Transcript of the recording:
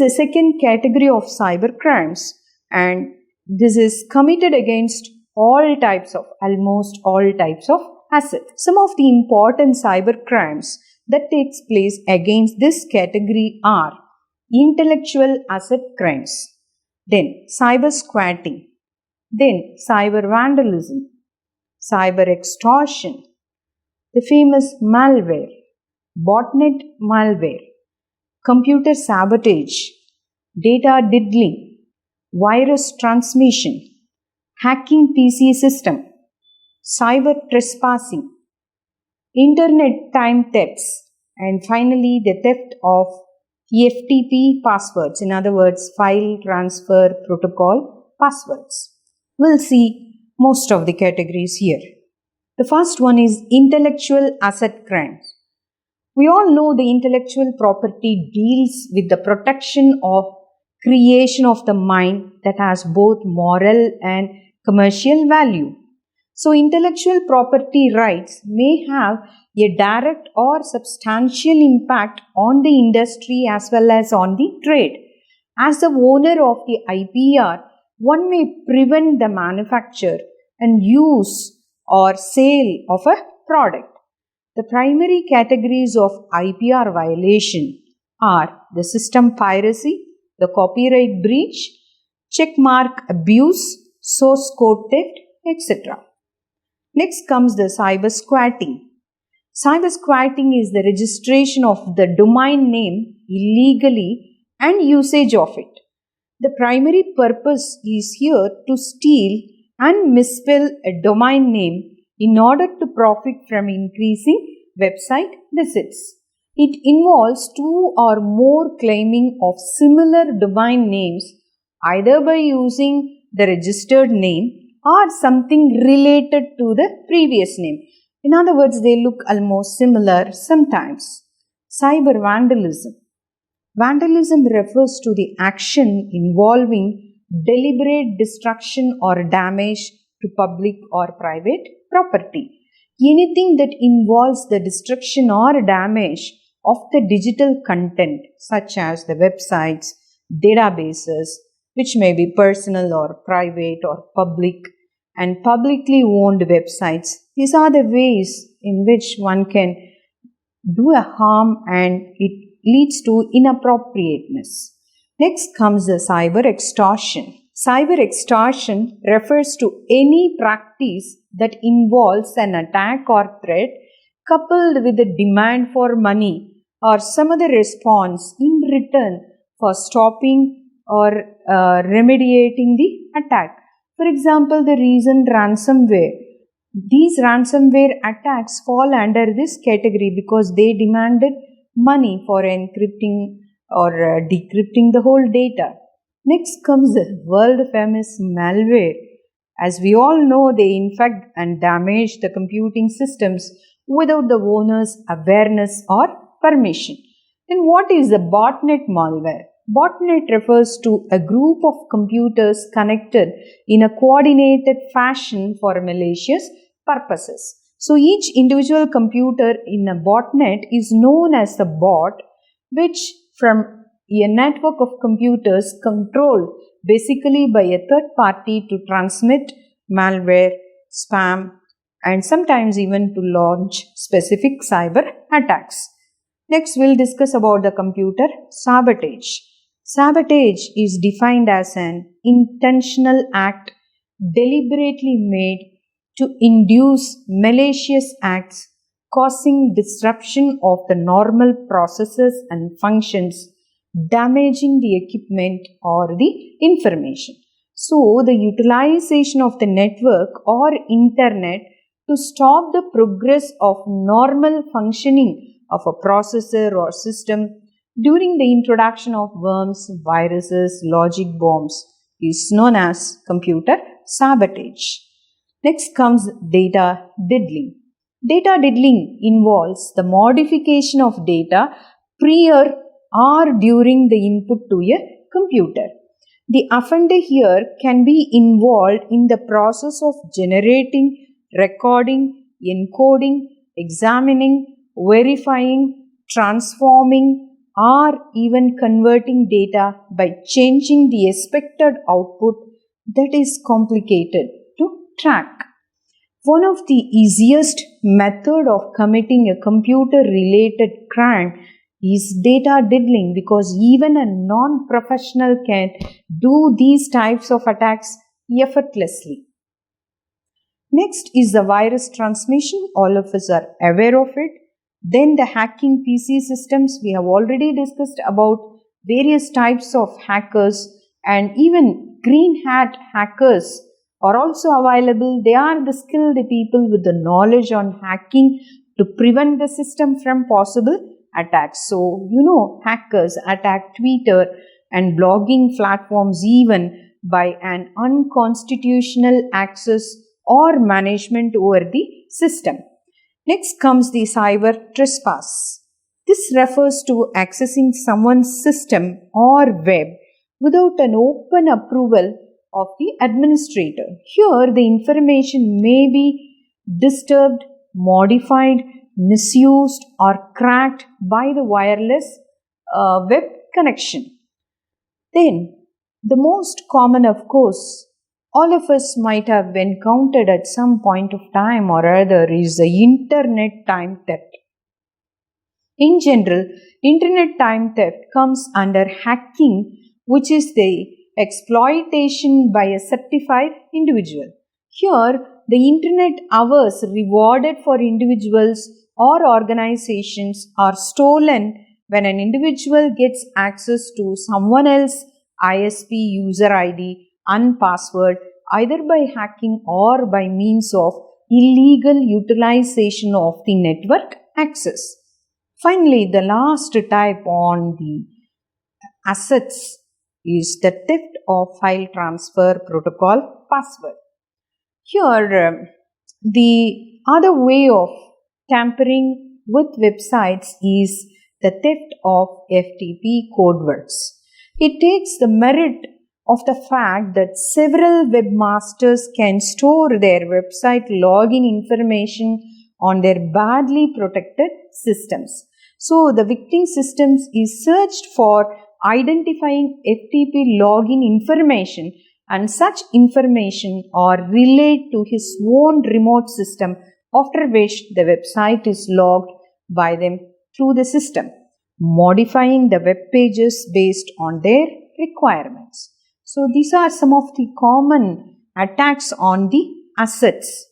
the second category of cyber crimes, and this is committed against almost all types of assets. Some of the important cyber crimes that takes place against this category are intellectual asset crimes, then cyber squatting, then cyber vandalism, cyber extortion, the famous malware, botnet malware, computer sabotage, data diddling, virus transmission, hacking PC system, cyber trespassing, internet time thefts, and finally the theft of FTP passwords, in other words, file transfer protocol passwords. We'll see most of the categories here. The first one is intellectual asset crimes. We all know the intellectual property deals with the protection of creation of the mind that has both moral and commercial value. So, intellectual property rights may have a direct or substantial impact on the industry as well as on the trade. As the owner of the IPR, one may prevent the manufacture and use or sale of a product. The primary categories of IPR violation are the system piracy, the copyright breach, checkmark abuse, source code theft, etc. Next comes the cyber squatting. Cyber squatting is the registration of the domain name illegally and usage of it. The primary purpose is here to steal and misspell a domain name in order to profit from increasing website visits. It involves two or more claiming of similar domain names either by using the registered name or something related to the previous name. In other words, they look almost similar sometimes. Cyber vandalism. Vandalism refers to the action involving deliberate destruction or damage to public or private property. Anything that involves the destruction or damage of the digital content, such as the websites, databases, which may be personal or private or public, and publicly owned websites. These are the ways in which one can do a harm and it leads to inappropriateness. Next comes the cyber extortion. Cyber extortion refers to any practice that involves an attack or threat coupled with a demand for money or some other response in return for stopping or remediating the attack. For example, the recent ransomware. These ransomware attacks fall under this category because they demanded money for encrypting or decrypting the whole data. Next comes the world famous malware. As we all know, they infect and damage the computing systems without the owner's awareness or permission. Then what is the botnet malware? Botnet refers to a group of computers connected in a coordinated fashion for malicious purposes. So each individual computer in a botnet is known as a bot, which from a network of computers controlled basically by a third party to transmit malware, spam, and sometimes even to launch specific cyber attacks. Next, we'll discuss about the computer sabotage. Sabotage is defined as an intentional act deliberately made to induce malicious acts causing disruption of the normal processes and functions, damaging the equipment or the information. So, the utilization of the network or internet to stop the progress of normal functioning of a processor or system during the introduction of worms, viruses, logic bombs is known as computer sabotage. Next comes data diddling. Data diddling involves the modification of data prior or during the input to a computer. The offender here can be involved in the process of generating, recording, encoding, examining, verifying, transforming, or even converting data by changing the expected output that is complicated to track. One of the easiest method of committing a computer-related crime is data diddling, because even a non-professional can do these types of attacks effortlessly. Next is the virus transmission. All of us are aware of it. Then the hacking PC systems. We have already discussed about various types of hackers, and even green hat hackers are also available. They are the skilled people with the knowledge on hacking to prevent the system from possible attacks. So, hackers attack Twitter and blogging platforms even by an unconstitutional access or management over the system. Next comes the cyber trespass. This refers to accessing someone's system or web without an open approval of the administrator. Here, the information may be disturbed, modified, misused, or cracked by the wireless web connection. Then, the most common, of course, all of us might have encountered at some point of time or other, is the internet time theft. In general, internet time theft comes under hacking, which is the exploitation by a certified individual. Here, the internet hours rewarded for individuals or organizations are stolen when an individual gets access to someone else's ISP user ID and password, either by hacking or by means of illegal utilization of the network access. Finally, the last type on the assets is the theft of file transfer protocol password. Here, the other way of tampering with websites is the theft of FTP code words. It takes the merit of the fact that several webmasters can store their website login information on their badly protected systems. So, the victim systems is searched for identifying FTP login information, and such information are relayed to his own remote system, after which the website is logged by them through the system, modifying the web pages based on their requirements. So, these are some of the common attacks on the assets.